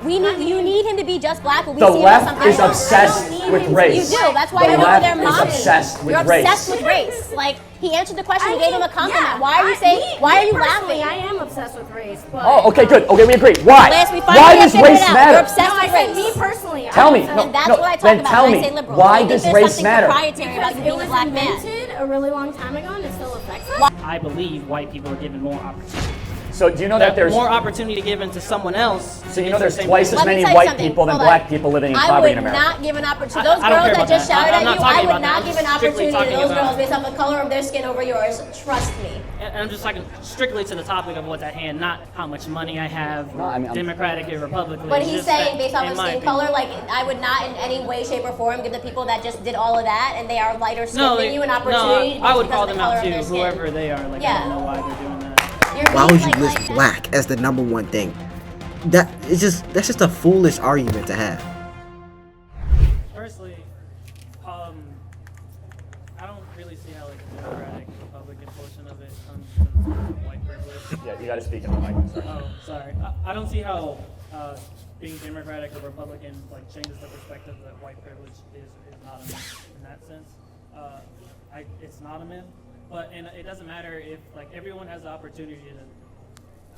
You need him to be just black, but we The see left is obsessed with race. You do. That's why you're over there mocking. Obsessed with You're race. obsessed with race. Like, he answered the question, you gave him a compliment. Why are you saying? Why are you laughing? I am obsessed with race. But, Oh, okay, good. Okay, we agree. Why? Why does race matter? You're obsessed with race. Me personally. Tell me. And that's what I talk about tell when me, I say liberal. why does race matter? Proprietary about you being a black man. It was invented a really long time ago, and it still affects us. I believe white people are given more opportunity. So do you know that there's more opportunity given to someone else? So you know there's twice as many white people than black people living in poverty in America. I would not give an opportunity. Those girls that just shouted at you, I would not give an opportunity to those girls based off the color of their skin over yours. Trust me. And I'm just talking strictly to the topic of what's at hand, not how much money I have, Democratic or Republican. But he's saying based off of skin color, like I would not in any way, shape, or form give the people that just did all of that and they are lighter skinned than you an opportunity. No, I would call them out too, whoever they are. Like I don't know why they're doing that. Why would you list black as the number one thing? That's just a foolish argument to have. Firstly, I don't really see how like the Democratic Republican portion of it comes from white privilege. Yeah, you got to speak in the mic. Sorry. Oh, sorry. I don't see how being Democratic or Republican like changes the perspective that white privilege is not a myth in that sense. It's not a myth. But and it doesn't matter if like everyone has the opportunity to.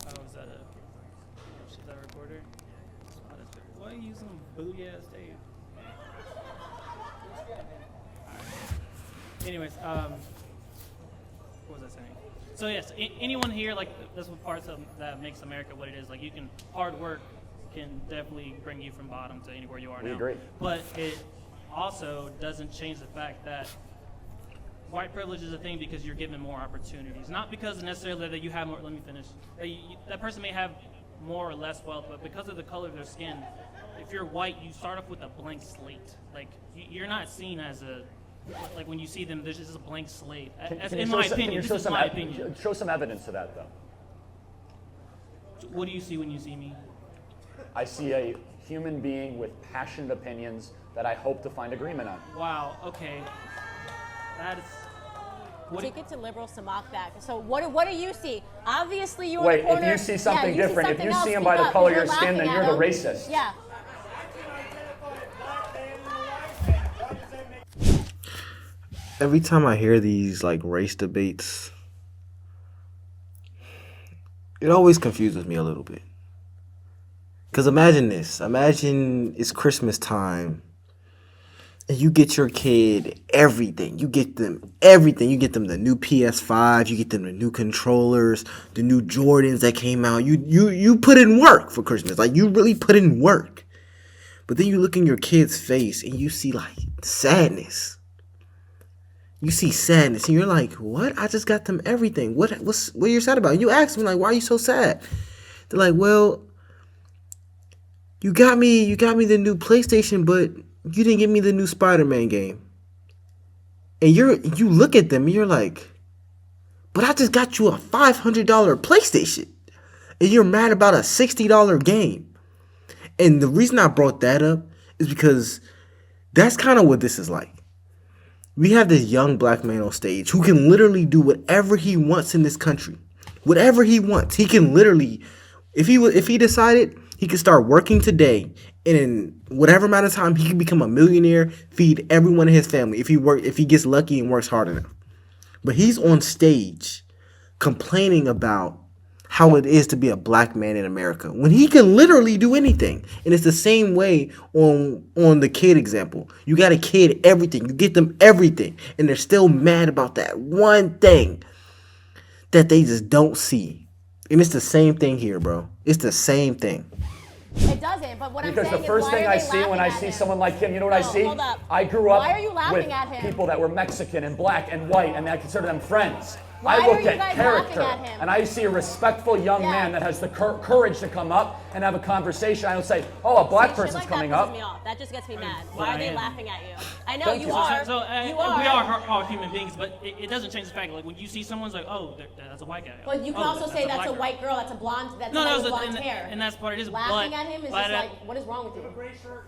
Oh, is that a recorder? Oh, why are you using booty ass tape? Right. Anyways, what was I saying? So yes, anyone here like that's what parts of that makes America what it is. Like you can hard work can definitely bring you from bottom to anywhere you are now. We agree. But it also doesn't change the fact that white privilege is a thing because you're given more opportunities. Not because necessarily that you have more, let me finish. That person may have more or less wealth, but because of the color of their skin, if you're white, you start off with a blank slate. Like, you're not seen as like when you see them, there's just a blank slate. In my opinion, this is my opinion. Show some evidence to that, though. What do you see when you see me? I see a human being with passionate opinions that I hope to find agreement on. Wow, okay. That is... Take it to liberals to mock that. So what do you see? Obviously you're Wait, in the corner. if you see something different, if you see him by speak the up, color of you're your skin, then you're the racist. Yeah. Every time I hear these like race debates, it always confuses me a little bit. Because imagine this. Imagine it's Christmas time. And you get your kid everything. You get them everything. You get them the new PS5. You get them the new controllers, the new Jordans that came out. You put in work for Christmas. Like, you really put in work. But then you look in your kid's face and you see, like, sadness. You see sadness. And you're like, what? I just got them everything. What are you sad about? You ask me, like, why are you so sad? They're like, well, you got me the new PlayStation, but you didn't give me the new Spider-Man game. And you look at them and you're like, but I just got you a $500 PlayStation. And you're mad about a $60 game. And the reason I brought that up is because that's kind of what this is like. We have this young black man on stage who can literally do whatever he wants in this country. Whatever he wants. He can literally, if he decided, he could start working today, and in whatever amount of time, he can become a millionaire, feed everyone in his family if he gets lucky and works hard enough. But he's on stage complaining about how it is to be a black man in America when he can literally do anything. And it's the same way on the kid example. You got a kid everything. You get them everything, and they're still mad about that one thing that they just don't see. And it's the same thing here, bro. It's the same thing. It doesn't, but what I'm saying is, because the first thing I see when I see someone like him, you know what I see? Hold up. I grew up with people that were Mexican and black and white, and I consider them friends. Why I look are you at guys character, laughing at him? and I see a respectful young man that has the courage to come up and have a conversation. I don't say, oh, a black person's like coming that up. Me off. That just gets me mad. Why are they laughing at you? I know Thank you you. are. You are. We are all human beings, but it doesn't change the fact. Like when you see someone's like, oh, that's a white guy. But you can also say that's a white girl, that's a blonde, that's blonde hair. And that's part of it. Laughing at him is just like, what is wrong with you?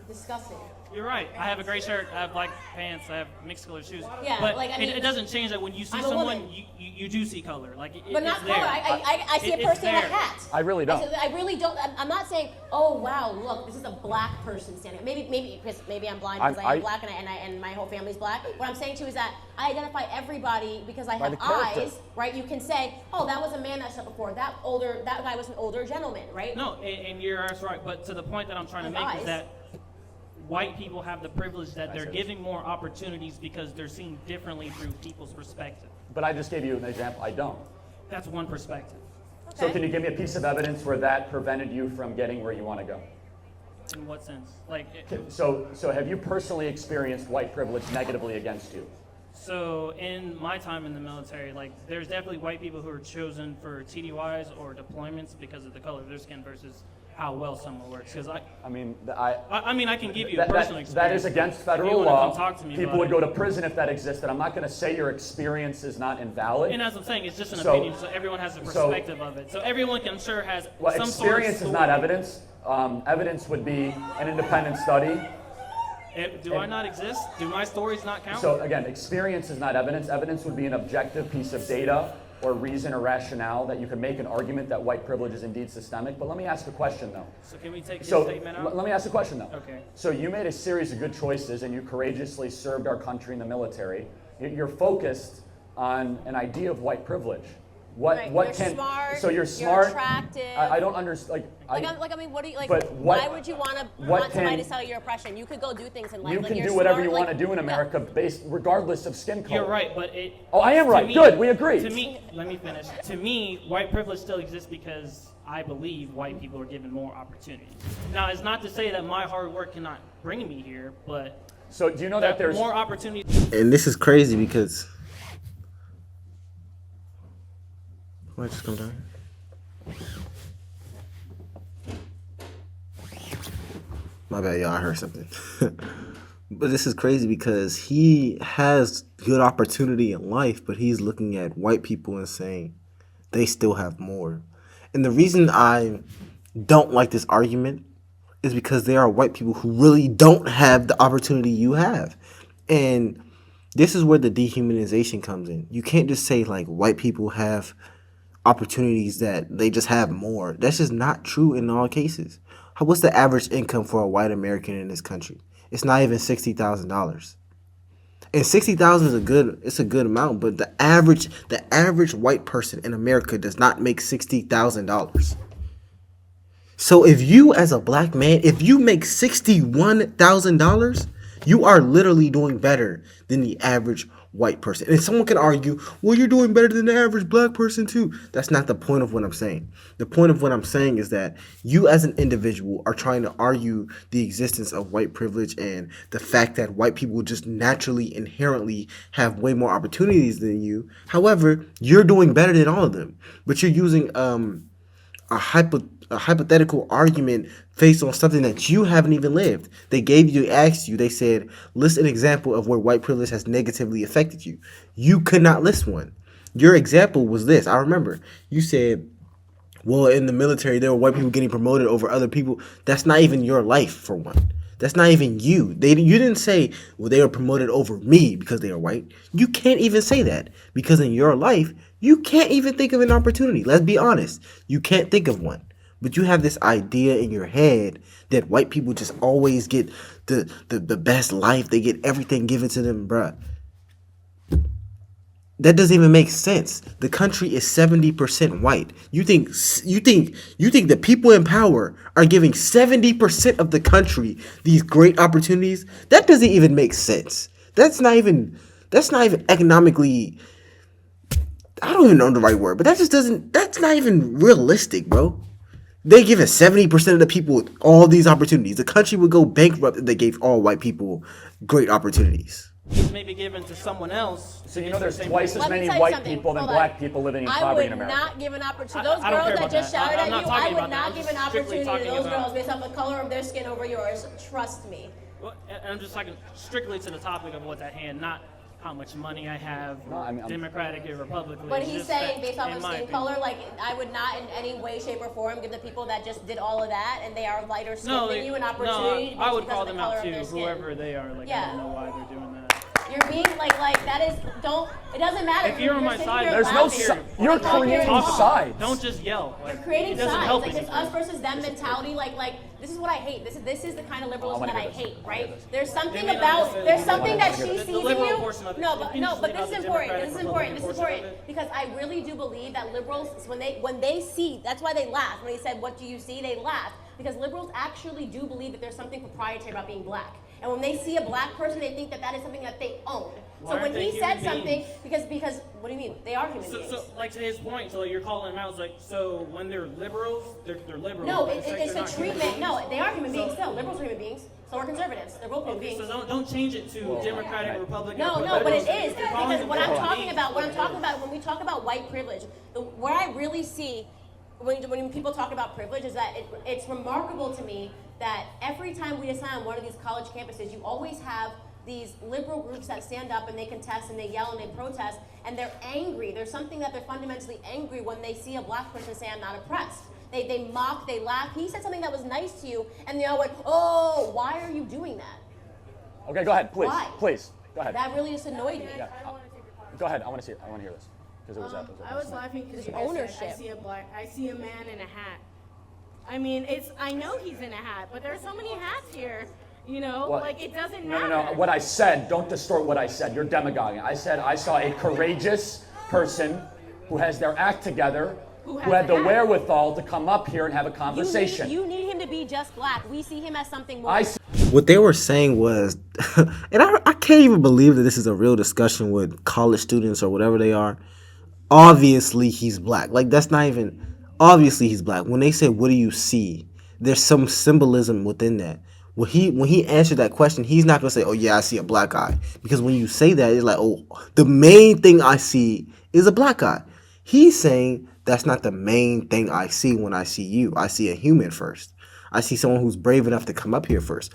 Disgusting. You're right. I have a gray shirt. I have black pants. I have mixed colored shoes. Yeah, but like, I mean, it doesn't change that when you see someone, you do see color. Like, but not color. I see a person in a hat. I really don't. I really don't. I'm not not saying, oh wow, look, this is a black person standing. Maybe I'm blind because I am black and my whole family's black. What I'm saying too is that I identify everybody because I have eyes, right? You can say, oh, that was a man that shot before. That guy was an older gentleman, right? No, and you're right. But to the point that I'm trying to make is that white people have the privilege that they're giving more opportunities because they're seen differently through people's perspective. But I just gave you an example. I don't. That's one perspective. Okay. So can you give me a piece of evidence where that prevented you from getting where you want to go? In what sense? Like, So have you personally experienced white privilege negatively against you? So in my time in the military, like there's definitely white people who are chosen for TDYs or deployments because of the color of their skin versus how well someone works. Because I mean, I can give you a personal experience. That is against federal law. law. People would go to prison if that existed. I'm not going to say your experience is not invalid. And as I'm saying, it's just an opinion, so everyone has a perspective of it. So everyone can has some sort of experience is not evidence. Evidence would be an independent study. Do I not exist? Do my stories not count? So again, experience is not evidence. Evidence would be an objective piece of data or reason or rationale that you can make an argument that white privilege is indeed systemic. But let me ask a question though. So can we take your statement out? Let me ask a question though. Okay. So you made a series of good choices and you courageously served our country in the military. You're focused on an idea of white privilege. You're smart. So you're smart. You're attractive. I don't understand. I mean, what do you like? But why would you want somebody to sell your oppression? You could go do things in life. You can do whatever you want to do in America, based regardless of skin color. You're right, but it. Oh, I am right. Good, we agree. To me, let me finish. To me, white privilege still exists because I believe white people are given more opportunities. Now, it's not to say that my hard work cannot bring me here, but. So do you know that there's more opportunities? And this is crazy because. Why just come down? My bad, y'all. I heard something. But this is crazy because he has good opportunity in life, but he's looking at white people and saying they still have more. And the reason I don't like this argument is because there are white people who really don't have the opportunity you have. And this is where the dehumanization comes in. You can't just say like white people have opportunities that they just have more. That's just not true in all cases. What's the average income for a white American in this country? It's not even $60,000. And $60,000 is a good amount, but the average white person in America does not make $60,000. So if you as a black man, if you make $61,000, you are literally doing better than the average white person. And someone can argue, well, you're doing better than the average black person too. That's not the point of what I'm saying. The point of what I'm saying is that you as an individual are trying to argue the existence of white privilege and the fact that white people just naturally, inherently have way more opportunities than you. However, you're doing better than all of them. But you're using a hypothetical argument based on something that you haven't even lived. They asked you, they said, list an example of where white privilege has negatively affected you. You could not list one. Your example was this. I remember you said, well, in the military, there were white people getting promoted over other people. That's not even your life, for one. That's not even you. You didn't say, well, they were promoted over me because they are white. You can't even say that because in your life, you can't even think of an opportunity. Let's be honest. You can't think of one. But you have this idea in your head that white people just always get the best life. They get everything given to them, bruh. That doesn't even make sense. The country is 70% white. You think the people in power are giving 70% of the country these great opportunities? That doesn't even make sense. That's not even economically, I don't even know the right word, but that's not even realistic, bro. They give 70% of the people all these opportunities. The country would go bankrupt if they gave all white people great opportunities. It's maybe given to someone else. So you know there's twice as many white people than black people living in poverty in America. I would not give an opportunity. Those girls that just shouted at you, I would not give an opportunity to those girls based off the color of their skin over yours. Trust me. Well, and I'm just talking strictly to the topic of what's at hand, not how much money I have, Democratic or Republican. But he's saying based off of skin color, like I would not in any way, shape, or form give the people that just did all of that and they are lighter skinned than you an opportunity. No, I would call them out too, whoever they are. Like I don't know why they're doing that. You're being like that is don't. It doesn't matter. If you're on my side, There's no you're creating sides. Don't just yell. You're creating it doesn't sides. help Like this anything. us versus them mentality. Like this is what I hate. This is the kind of liberalism that I hate. Right? There's something that she sees in liberal you. portion of it. No, You can but just but leave out this is the important. Democratic, This is important. This is Republican important portion of it. because I really do believe that liberals when they see, that's why they laugh when he said, "What do you see?" They laugh because liberals actually do believe that there's something proprietary about being black. And when they see a black person, they think that that is something that they own. Why So when aren't they he said human something, beings? because what do you mean? They are human beings. So, like to his point, so like you're calling them out. It's like, so when they're liberals, they're liberals. No, but it's like a they're not human treatment. beings. No, they are human beings still. Liberals are human beings. So are conservatives. They're both human Okay, beings. so don't change it to Democratic or Republican. No, or no, but it liberals. is You're calling because them what I'm human talking beings. about, when we talk about white privilege, where I really see when people talk about privilege is that it's remarkable to me that every time we decide on one of these college campuses, you always have these liberal groups that stand up and they contest and they yell and they protest and they're angry. There's something that they're fundamentally angry when they see a black person say, "I'm not oppressed." They mock, they laugh. He said something that was nice to you, and they all went, "Oh, why are you doing that?" Okay, go ahead, please. Why? Please, go ahead. That really just annoyed me. Yeah. Go ahead. I want to see it. I want to hear this because it was that. I was laughing because It's you guys ownership. said, I see a man in a hat. I mean, I know he's in a hat, but there are so many hats here. You know, Well, like it doesn't No, matter. no, no. What I said, don't distort what I said. You're demagoguing. I said I saw a courageous person who has their act together, who had the wherewithal to come up here and have a conversation. You need him to be just black. We see him as something more. What they were saying was, and I can't even believe that this is a real discussion with college students or whatever they are. Obviously, he's black. Like, that's not even, obviously, he's black. When they say, "What do you see?" there's some symbolism within that. When he answered that question, he's not going to say, "Oh, yeah, I see a black guy." Because when you say that, it's like, "Oh, the main thing I see is a black guy." He's saying, "That's not the main thing I see when I see you. I see a human first. I see someone who's brave enough to come up here first.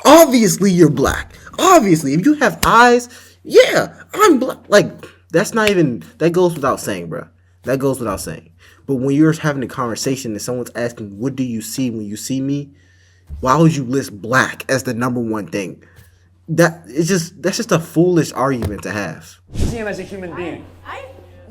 Obviously, you're black. Obviously, if you have eyes, yeah, I'm black." Like, that's not even, that goes without saying, bro. That goes without saying. But when you're having a conversation and someone's asking, "What do you see when you see me?" why would you list black as the number one thing? That's just a foolish argument to have. See him as a human being.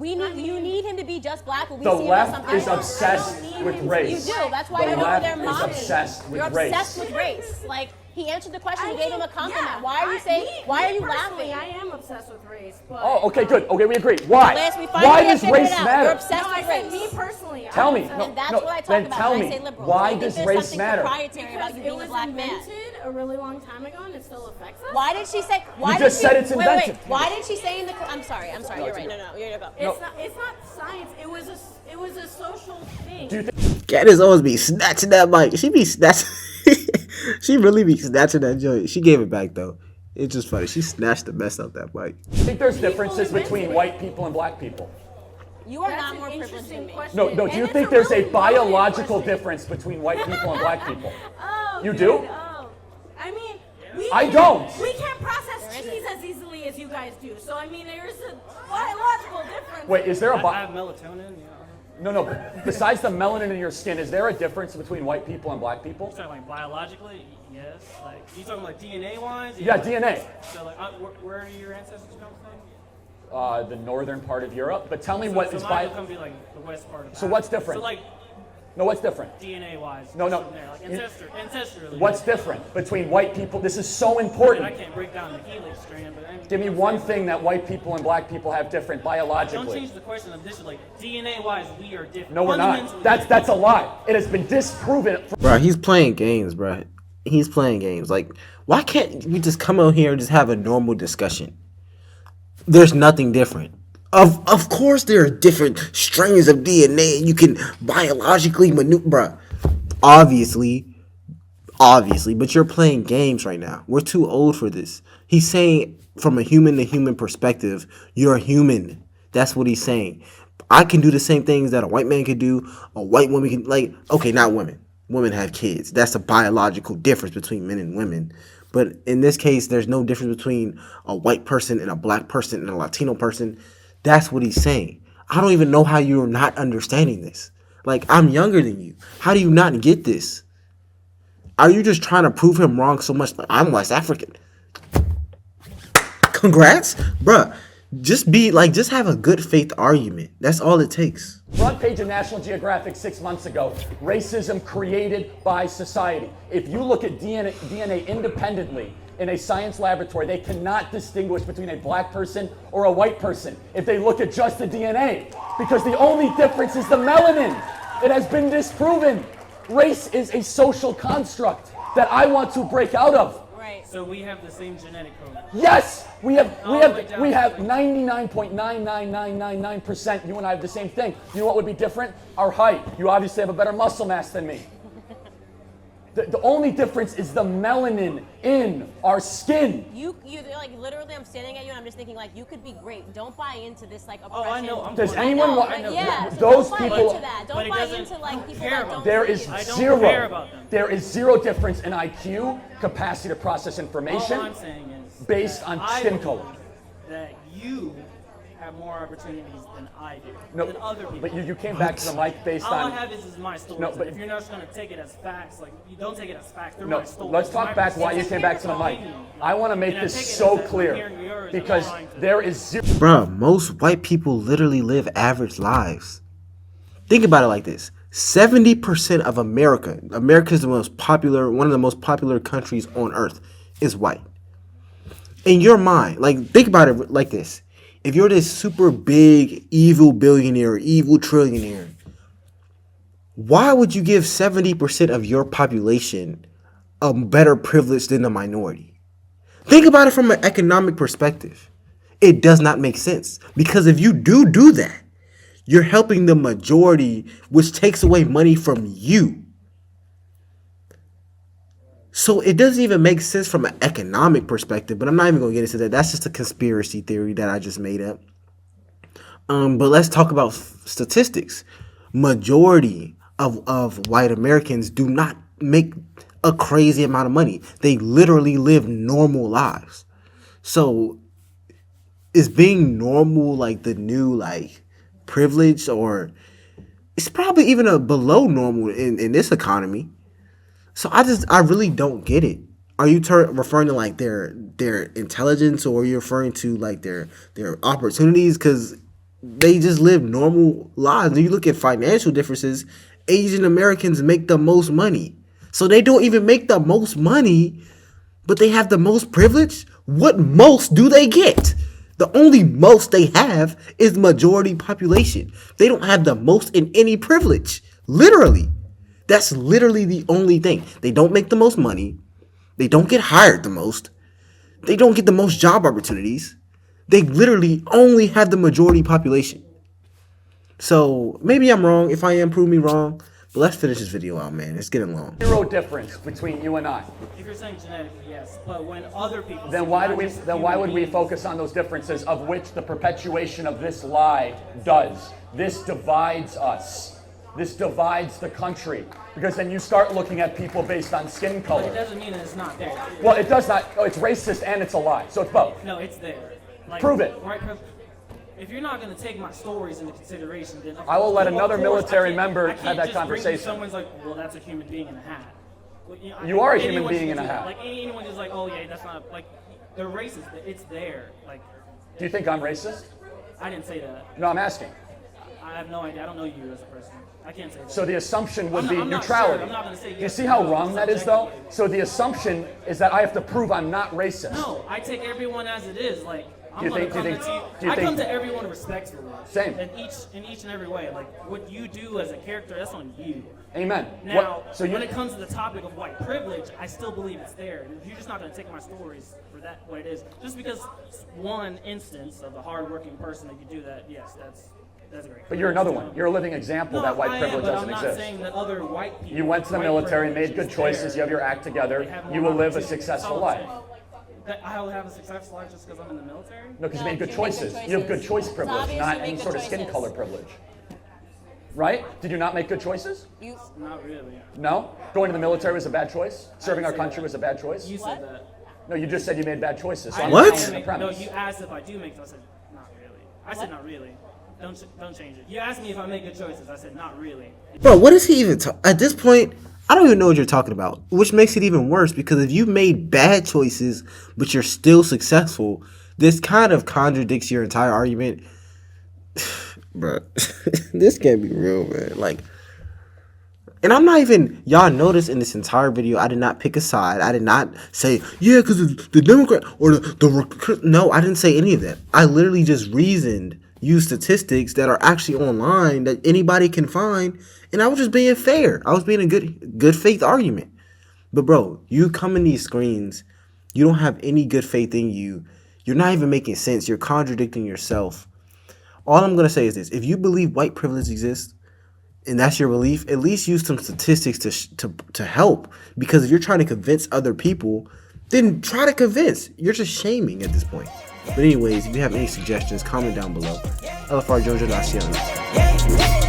You need him to be just black, but we The see him as left something is else. obsessed with race. You do. That's why The you're over left there is mocking. obsessed with You're race. obsessed with race. Like, he answered the question, you gave him a compliment. Yeah, Why are you saying? Why are you personally, laughing? I am obsessed with race. But, Oh, okay, good. Okay, we agree. Why? Liz, we finally Why have does figured race it out. matter? You're obsessed No, I with said race. me personally. Tell me. And that's No, what I talk then about tell when me, I say liberal. why I think does there's race something matter? proprietary about Because you it being a was black man. invented a really long time ago and it still affects us. Why did she say? Why You did just she, said it's wait, invented. Why did she say in the? I'm sorry. You're right. No, you're gonna go. It's not science. It was a social thing. Candace always be snatching that mic. She be snatching. She really be snatching that joint. She gave it back though. It's just funny. She snatched the mess out that mic. I think there's differences between white people and black people. You are That's not an more privileged interesting than me. question. No, do And you it's think a there's a really loaded biological question. difference between white people and black people? Oh, You good. do? Oh. I mean, I don't. We can't process cheese as easily as you guys do. So I mean, there is a biological difference. Wait, is there a I have melatonin. No. Besides the melanin in your skin, is there a difference between white people and black people? You talking like biologically? Yes. Like you talking like DNA wise? Yeah, DNA. So like, where do your ancestors come from? The northern part of Europe. But tell me So, what so is mine bi. come be like the west part of. So what's different? So like No, what's different? DNA wise. No. Like ancestrally. What's different between white people? This is so I important. can't break down the helix strand, but Give me one thing that white people and black people have different Don't biologically. change the question of this. Like DNA wise, we are different. No, we're not. Fundamentally That's a lie. It has been disproven. Bro, he's playing games, bro. He's playing games. Like, why can't we just come out here and just have a normal discussion? There's nothing different. Of course there are different strains of DNA you can biologically maneuver, bro. Obviously, but you're playing games right now. We're too old for this. He's saying from a human to human perspective, you're a human. That's what he's saying. I can do the same things that a white man can do. A white woman can, like, okay, not women. Women have kids. That's a biological difference between men and women. But in this case, there's no difference between a white person and a black person and a Latino person. That's what he's saying. I don't even know how you're not understanding this. Like, I'm younger than you. How do you not get this? Are you just trying to prove him wrong so much? Like, I'm West African. Congrats, bruh. Just have a good faith argument. That's all it takes. Front page of National Geographic 6 months ago, racism created by society. If you look at DNA independently in a science laboratory, they cannot distinguish between a black person or a white person if they look at just the DNA, because the only difference is the melanin. It has been disproven. Race is a social construct that I want to break out of. Right. So we have the same genetic code. Yes, we have 99.99999%. You and I have the same thing. You know what would be different? Our height. You obviously have a better muscle mass than me. The only difference is the melanin in our skin. You like literally. I'm standing at you, and I'm just thinking like you could be great. Don't buy into this like oppression. Oh, I know. Does anyone want? Yeah, so those don't people. buy into that. Don't buy into like people that don't. There is I don't zero. care about them. There is zero difference in IQ, capacity to process information, All I'm saying is based on skin color. That you have more opportunities than I do, No, than other people. but you came back to the mic based All on. I have is my stories. No, but if you're not just going to take it as facts, like you don't take it as facts. They're No, my stories. let's talk back why you came back to the mic. I want to make this so clear because there is zero. Bruh, most white people literally live average lives. Think about it like this. 70% of America is the most popular, one of the most popular countries on earth, is white. In your mind, like, think about it like this. If you're this super big, evil billionaire, evil trillionaire, why would you give 70% of your population a better privilege than the minority? Think about it from an economic perspective. It does not make sense. Because if you do that, you're helping the majority, which takes away money from you. So it doesn't even make sense from an economic perspective, but I'm not even going to get into that. That's just a conspiracy theory that I just made up. But let's talk about statistics. Majority of white Americans do not make a crazy amount of money. They literally live normal lives. So is being normal like the new like privilege, or it's probably even a below normal in this economy? So I really don't get it. Are you referring to like their intelligence, or are you referring to like their opportunities? Because they just live normal lives. When you look at financial differences, Asian Americans make the most money. So they don't even make the most money, but they have the most privilege. What most do they get? The only most they have is majority population. They don't have the most in any privilege. Literally. That's literally the only thing. They don't make the most money. They don't get hired the most. They don't get the most job opportunities. They literally only have the majority population. So maybe I'm wrong. If I am, prove me wrong. But let's finish this video out, man. It's getting long. Zero difference between you and I. If you're saying genetically, yes, but when other people, Then why would we focus on those differences, of which the perpetuation of this lie does? This divides us. This divides the country, because then you start looking at people based on skin color. But it doesn't mean that it's not there. Well, it does not. Oh, it's racist and it's a lie. So it's both. No, it's there. Like, Prove it. Right? If you're not going to take my stories into consideration, then I will let of another course military I member can't have that just bring you conversation. Someone's like, well, that's a human being in a hat. Well, You are a human anyone being should in a do that. hat. Like anyone is like, oh yeah, that's not like they're racist. It's there. Like, Do you think I'm racist? I didn't say that. No, I'm asking. I have no idea. I don't know you as a person. I can't say that. So the assumption would be I'm not neutrality. sure. I'm not gonna say Do you yes see or how no. wrong It's that is, though? subjective. So the assumption is that I have to prove I'm not racist. No, I take everyone as it is. Like I'm Do you gonna think- do you come think- to do you I think- come to everyone respectfully. Same. In each and every way. Like what you do as a character, that's on you. Amen. Now, So when it comes to the topic of white privilege, I still believe it's there. You're just not going to take my stories for that what it is. Just because it's one instance of a hardworking person that you do that, yes, that's great. But you're another one. You're a living example that white privilege but doesn't I'm not exist. saying that other white people. You went to the white military, privilege made good is choices, there. you have your act together, They have more you will live a opportunities. successful That's all I'm life. saying. That I'll have a successful life just because I'm in the military? No, because you made good you make good choices. You have good choice choices. privilege, It's not obvious you any make sort good of skin choices. color privilege. Right? Did you not make good choices? You, Not really. No? Going to the military was a bad choice? Serving our say country that. was a bad choice? You said that. No, you just said you made bad choices. So I'm What? just saying the No, premise. you asked if I do make. I said not really. I said not really. Don't change it. You asked me if I make good choices. I said not really. Bro, what is he even at this point? I don't even know what you're talking about, which makes it even worse, because if you made bad choices but you're still successful, this kind of contradicts your entire argument. Bro, this can't be real, man. Like, and I'm not even, y'all notice in this entire video, I did not pick a side. I did not say, yeah, because the Democrat or no, I didn't say any of that. I literally just used statistics that are actually online that anybody can find, and I was just being fair. I was being a good faith argument. But bro, you come in these screens, you don't have any good faith in you. You're not even making sense. You're contradicting yourself. All I'm going to say is this. If you believe white privilege exists, and that's your belief, at least use some statistics to help. Because if you're trying to convince other people, then try to convince. You're just shaming at this point. But anyways, if you have any suggestions, comment down below. LFR Jojo, and I'll see you on the next one.